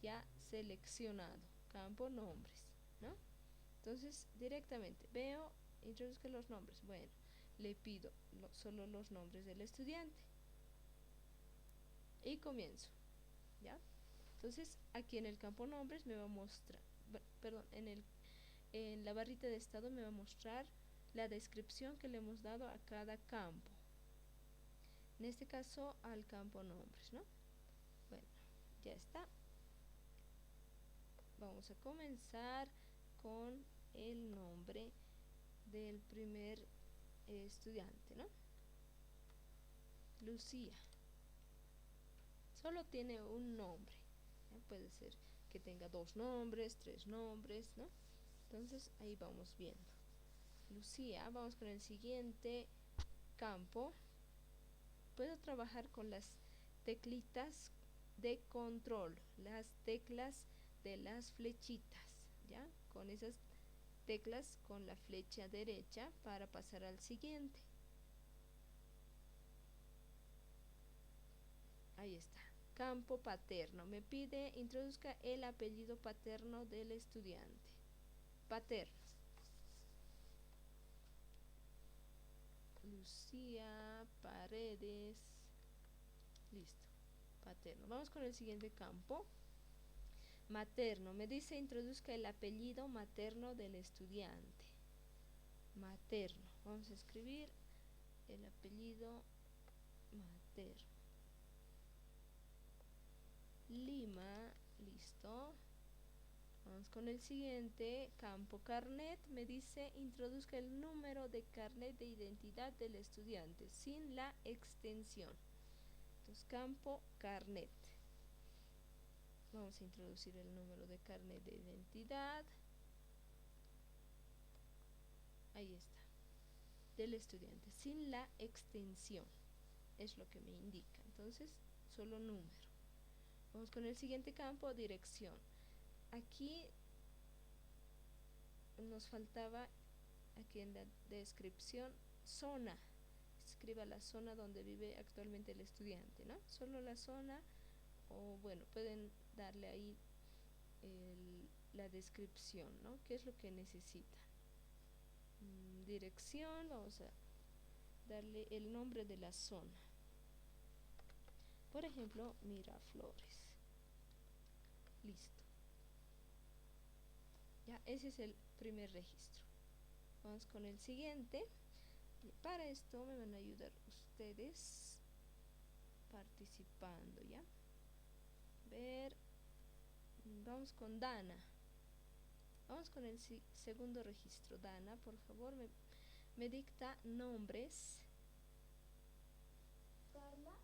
ya seleccionado, campo nombres, ¿no? Entonces directamente veo, introduzca los nombres. Bueno, le pido solo los nombres del estudiante y comienzo, ¿ya? Entonces aquí en el campo nombres me va a mostrar, perdón, en la barrita de estado me va a mostrar la descripción que le hemos dado a cada campo. En este caso al campo nombres, ¿no? Bueno, ya está. Vamos a comenzar con el nombre del primer estudiante, ¿no? Lucía. Solo tiene un nombre, ¿ya? Puede ser que tenga 2 nombres, 3 nombres, ¿no? Entonces ahí vamos viendo. Lucía, vamos con el siguiente campo. Puedo trabajar con las teclitas de control, las teclas de las flechitas, ¿ya? Con esas teclas con la flecha derecha para pasar al siguiente. Ahí está. Campo paterno. Me pide introduzca el apellido paterno del estudiante. Paterno. Lucía Paredes. Listo. Paterno. Vamos con el siguiente campo. Materno. Me dice introduzca el apellido materno del estudiante. Materno. Vamos a escribir el apellido materno. Lima. Listo. Vamos con el siguiente campo. Carnet. Me dice introduzca el número de carnet de identidad del estudiante sin la extensión. Entonces campo carnet. Vamos a introducir el número de carnet de identidad. Ahí está. Del estudiante sin la extensión. Es lo que me indica. Entonces solo número. Vamos con el siguiente campo. Dirección. Aquí nos faltaba, aquí en la descripción, zona. Escriba la zona donde vive actualmente el estudiante, ¿no? Solo la zona, o bueno, pueden darle ahí la descripción, ¿no? ¿Qué es lo que necesita? Dirección, vamos a darle el nombre de la zona. Por ejemplo, Miraflores. Listo. Ya, ese es el primer registro. Vamos con el siguiente. Y para esto me van a ayudar ustedes participando, ¿ya? Ver. Vamos con Dana. Vamos con el segundo registro. Dana, por favor, me dicta nombres. Carla.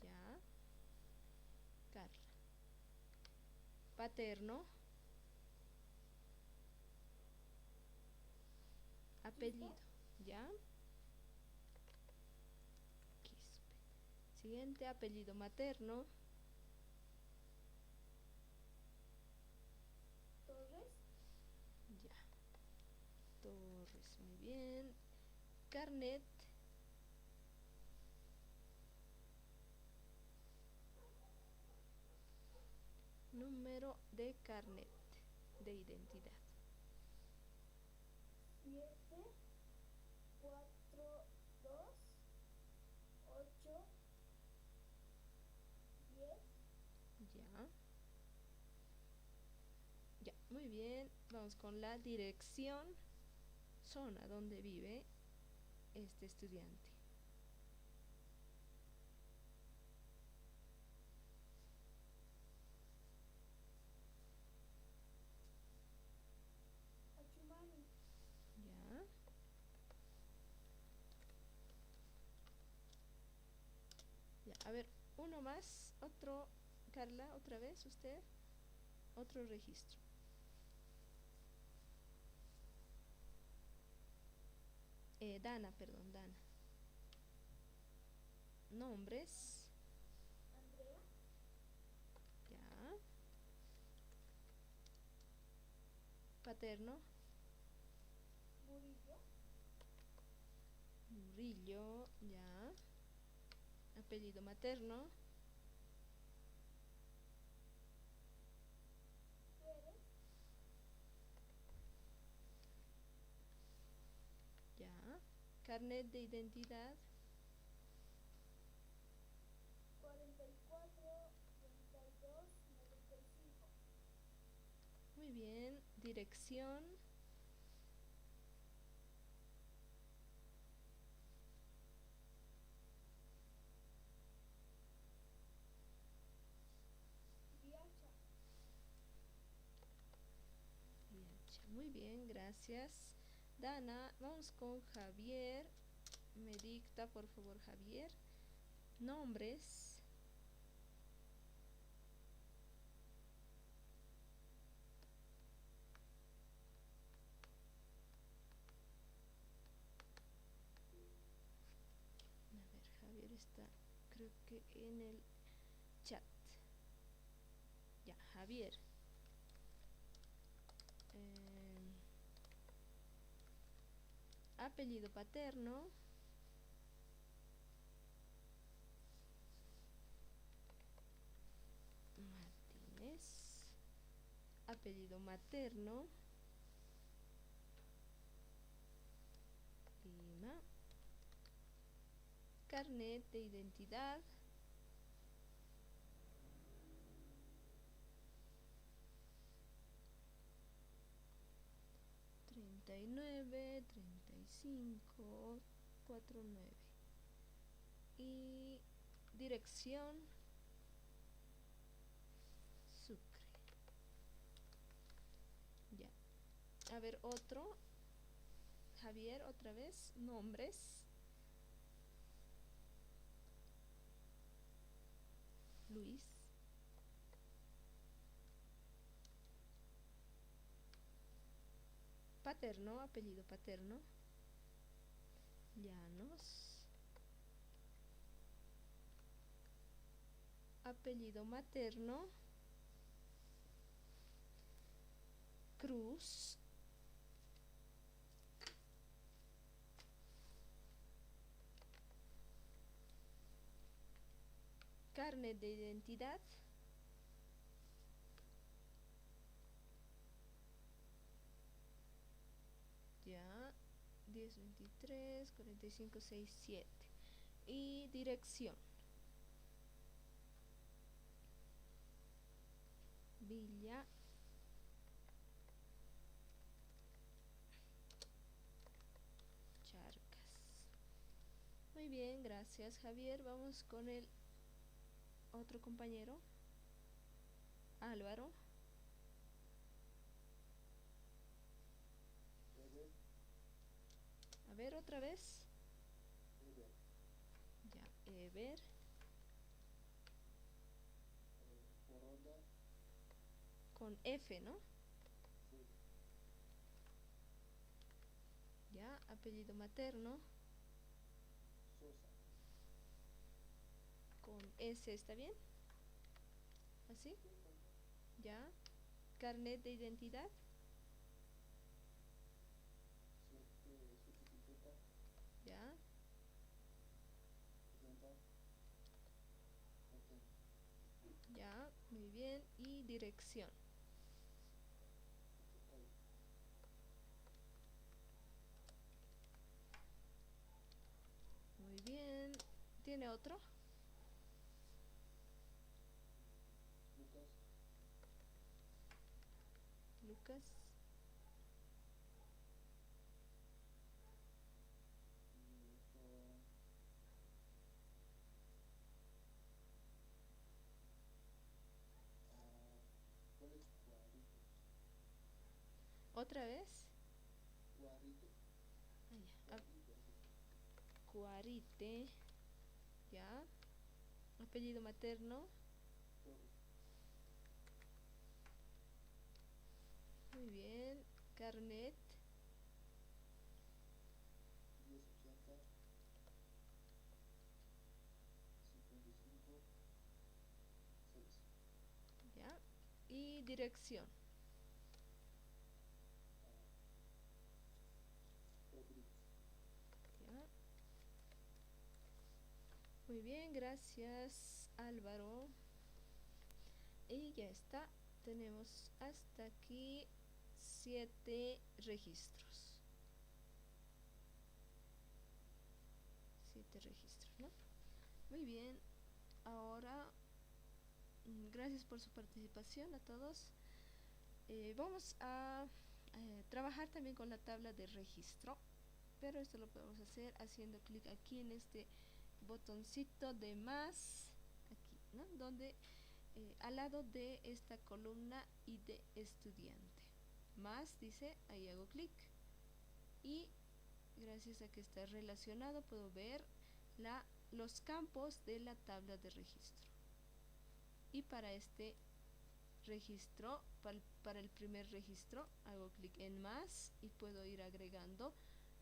Ya. Carla. Paterno. Apellido. ¿Ya? Quispe. Siguiente, apellido materno. Torres. Ya. Torres, muy bien. Carnet. de carnet de identidad. 7, 4, 2, 8, 10. Ya. Ya, muy bien. Vamos con la dirección, zona donde vive este estudiante. Achumani. Ya. Ya, a ver, uno más, otro, Carla, otra vez usted, otro registro. Dana, perdón, Dana. Nombres. Andrea. Ya. Paterno. Murillo. Murillo, ya. Apellido materno. Pérez. Ya. Carnet de identidad. 44, 32, 95. Muy bien. Dirección. Viacha. Muy bien, gracias. Dana, vamos con Javier. Me dicta, por favor, Javier. Nombres. A ver, Javier está, creo que en el chat. Ya, Javier. Apellido paterno. Martínez. Apellido materno. Lima. Carnet de identidad. Treinta y 35, 49. Y dirección. Sucre. Ya. A ver, otro. Javier, otra vez. Nombres. Luis. Paterno, apellido paterno. Llanos. Apellido materno. Cruz. Carnet de identidad. Ya. 10, 23, 45, 6, 7. Y dirección. Villa Charcas. Muy bien, gracias Javier. Vamos con el otro compañero. Álvaro. A ver, otra vez. Ya, Ever. Con F, ¿no? Ya, apellido materno. Con S, ¿está bien? ¿Así? Ya. Carnet de identidad. Ya. Ya, muy bien. Y dirección. otro? Lucas. Lucas. Y otro. ¿Cuál es Cuaritos? ¿Otra vez? Cuarito. Ah, ya. Cuarito, así. Cuarite. Ya. Apellido materno. Torres. Muy bien. Carnet. 1080 55 6. Ya. Y dirección. Rodríguez. Ya. Muy bien, gracias Álvaro. Y ya está. Tenemos hasta aquí 7 registros. 7 registros, ¿no? Muy bien. Ahora, gracias por su participación a todos. Vamos a trabajar también con la tabla de registro, pero esto lo podemos hacer haciendo clic aquí en este botoncito de más, aquí, ¿no? Donde al lado de esta columna y de estudiante, más dice, ahí hago clic y gracias a que está relacionado puedo ver los campos de la tabla de registro. Y para este registro, para el primer registro, hago clic en más y puedo ir agregando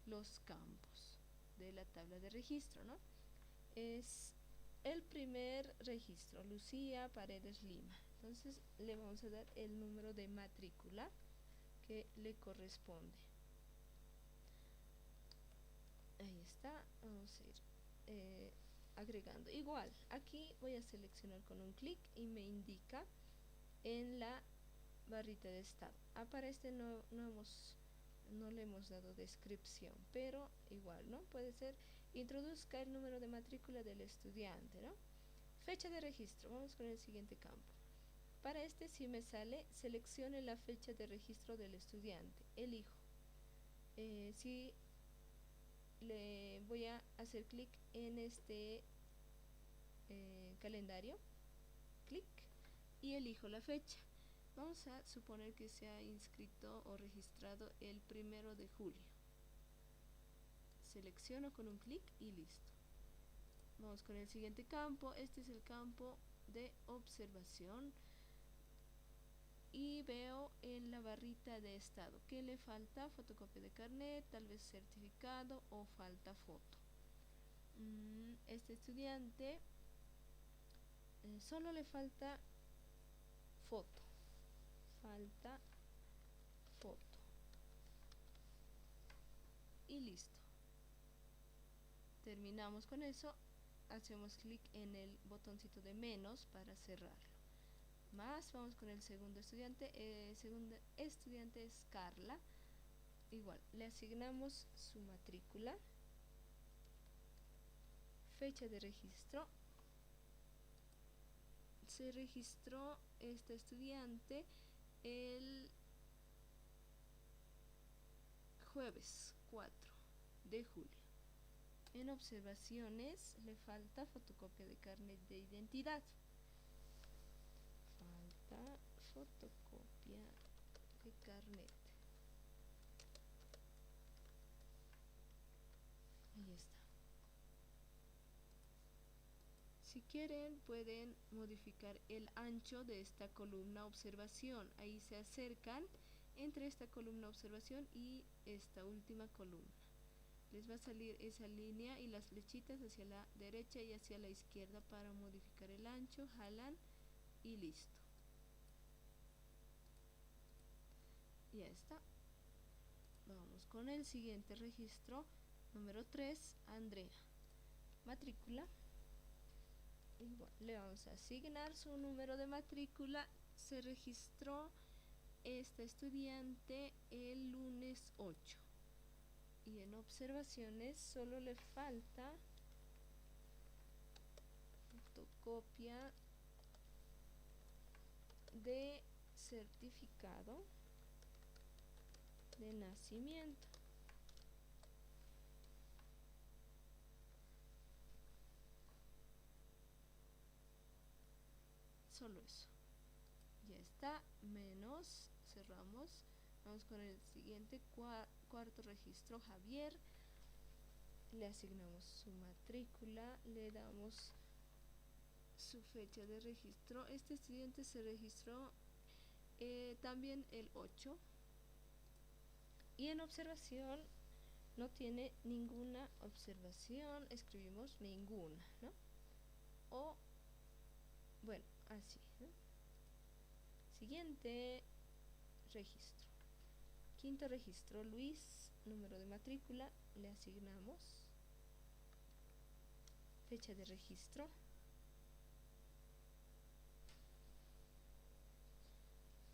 los campos de la tabla de registro, ¿no? Es el primer registro, Lucía Paredes Lima. Entonces le vamos a dar el número de matrícula que le corresponde. Ahí está, vamos a ir agregando. Igual, aquí voy a seleccionar con un clic y me indica en la barrita de estado. Para este no le hemos dado descripción, pero igual, ¿no? Puede ser, introduzca el número de matrícula del estudiante, ¿no? Fecha de registro, vamos con el siguiente campo. Para este, si me sale, seleccione la fecha de registro del estudiante, elijo. Si le voy a hacer clic en este calendario, clic y elijo la fecha. Vamos a suponer que se ha inscrito o registrado el 1 de julio. Selecciono con un clic y listo. Vamos con el siguiente campo. Este es el campo de observación. Y veo en la barrita de estado que le falta fotocopia de carnet, tal vez certificado o falta foto. Este estudiante solo le falta foto. Falta foto. Y listo. Terminamos con eso. Hacemos clic en el botoncito de menos para cerrarlo. Más, vamos con el segundo estudiante. Segundo estudiante es Carla. Igual, le asignamos su matrícula, fecha de registro. Se registró este estudiante el jueves 4 de julio. En observaciones le falta fotocopia de carnet de identidad. Falta fotocopia de carnet. Ahí está. Si quieren pueden modificar el ancho de esta columna observación. Ahí se acercan entre esta columna observación y esta última columna. Les va a salir esa línea y las flechitas hacia la derecha y hacia la izquierda para modificar el ancho. Jalan y listo. Ya está. Vamos con el siguiente registro, número 3, Andrea. Matrícula. Igual, le vamos a asignar su número de matrícula. Se registró esta estudiante el lunes 8. Y en observaciones solo le falta fotocopia de certificado de nacimiento. Solo eso. Ya está, menos, cerramos. Vamos con el siguiente, cuarto registro, Javier. Le asignamos su matrícula, le damos su fecha de registro. Este estudiante se registró también el 8 y en observación no tiene ninguna observación, escribimos ninguna, ¿no? O bueno, así, ¿no? Siguiente registro, quinto registro, Luis, número de matrícula, le asignamos fecha de registro,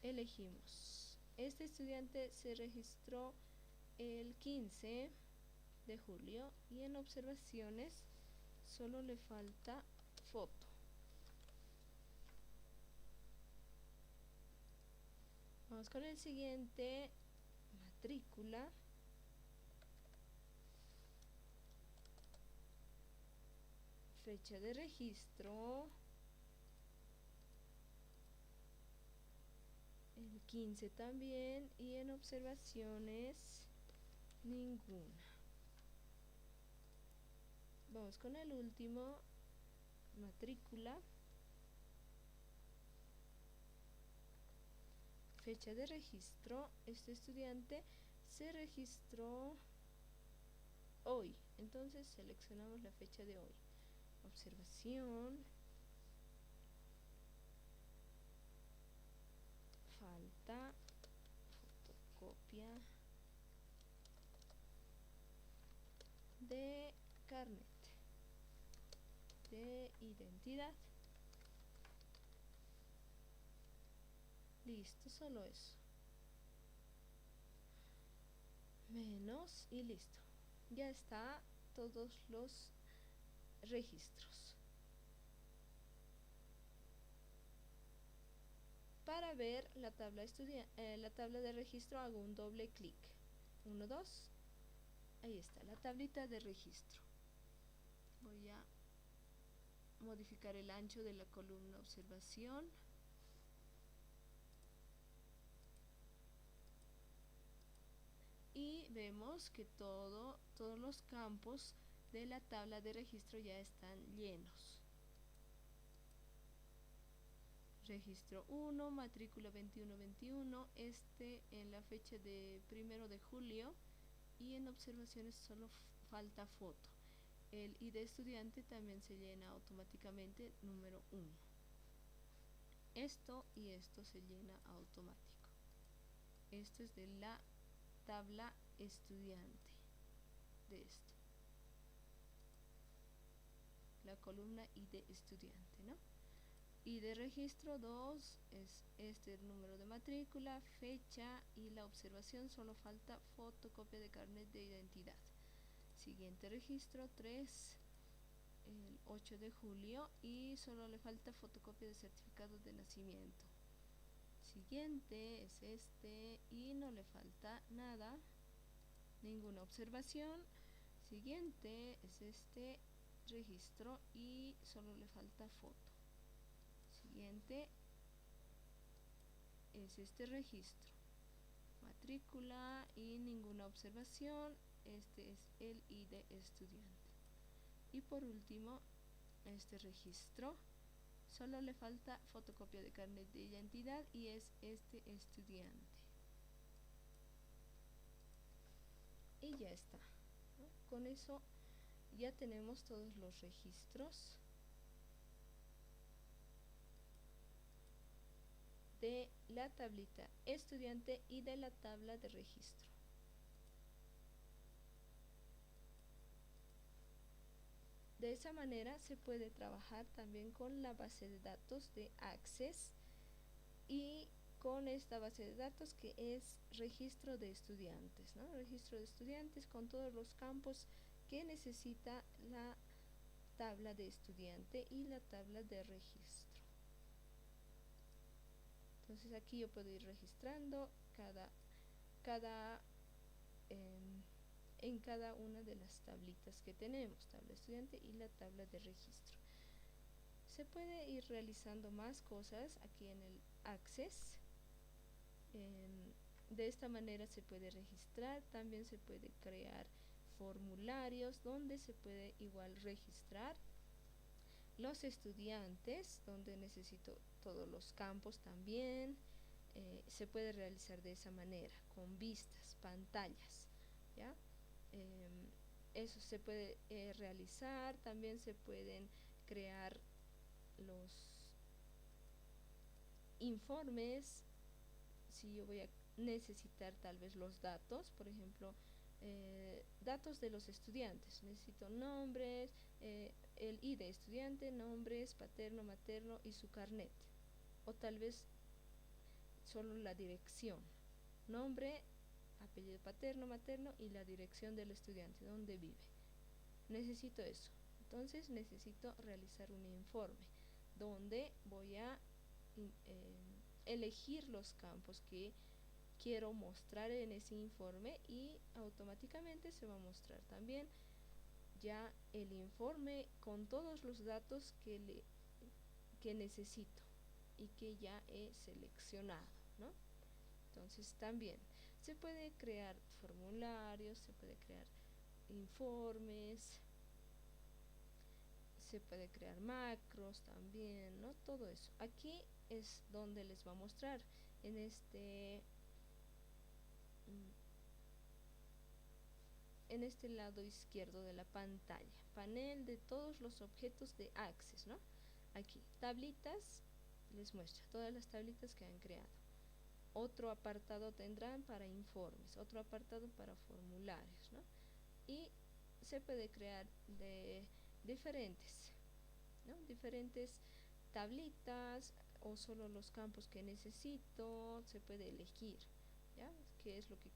elegimos. Este estudiante se registró el 15 de julio y en observaciones solo le falta foto. Vamos con el siguiente, matrícula. Fecha de registro. El 15 también y en observaciones ninguna. Vamos con el último, matrícula. Fecha de registro, este estudiante se registró hoy, entonces seleccionamos la fecha de hoy. Observación, falta fotocopia de carnet de identidad. Listo, solo eso. Menos y listo. Ya está todos los registros. Para ver la tabla, la tabla de registro hago un doble clic. 1, 2. Ahí está la tablita de registro. Voy a modificar el ancho de la columna observación. Y vemos que todos los campos de la tabla de registro ya están llenos. Registro 1, matrícula 2121, en la fecha de 1 de julio y en observaciones solo falta foto. El ID estudiante también se llena automáticamente, número 1. Esto y esto se llena automático. Esto es de la tabla estudiante de esto, la columna ID estudiante, ¿no? Y de registro 2 es el número de matrícula, fecha y la observación, solo falta fotocopia de carnet de identidad. Siguiente registro 3, el 8 de julio y solo le falta fotocopia de certificado de nacimiento. Siguiente es y no le falta nada, ninguna observación. Siguiente es registro y solo le falta foto. Siguiente es registro, matrícula y ninguna observación. Este es el ID estudiante. Y por último, este registro solo le falta fotocopia de carnet de identidad y es este estudiante. Y ya está, ¿no? Con eso ya tenemos todos los registros de la tablita estudiante y de la tabla de registro. De esa manera se puede trabajar también con la base de datos de Access y con esta base de datos que es registro de estudiantes, ¿no? Registro de estudiantes con todos los campos que necesita la tabla de estudiante y la tabla de registro. Entonces aquí yo puedo ir registrando en cada una de las tablitas que tenemos, tabla estudiante y la tabla de registro. Se puede ir realizando más cosas aquí en el Access. De esta manera se puede registrar, también se puede crear formularios donde se puede igual registrar los estudiantes, donde necesito todos los campos también. Se puede realizar de esa manera, con vistas, pantallas, ¿ya? Eso se puede realizar, también se pueden crear los informes, si yo voy a necesitar tal vez los datos, por ejemplo, datos de los estudiantes, necesito nombres, el ID de estudiante, nombres, paterno, materno y su carnet, o tal vez solo la dirección, nombre, apellido paterno, materno y la dirección del estudiante, donde vive. Necesito eso. Entonces necesito realizar un informe donde voy a elegir los campos que quiero mostrar en ese informe y automáticamente se va a mostrar también ya el informe con todos los datos que necesito y que ya he seleccionado, ¿no? Entonces también se puede crear formularios, se puede crear informes, se puede crear macros también, ¿no? Todo eso. Aquí es donde les va a mostrar en este lado izquierdo de la pantalla, panel de todos los objetos de Access, ¿no? Aquí, tablitas, les muestra todas las tablitas que han creado. Otro apartado tendrán para informes, otro apartado para formularios, ¿no? Y se puede crear de diferentes, ¿no? Diferentes tablitas o solo los campos que necesito, se puede elegir, ¿ya? Qué es lo que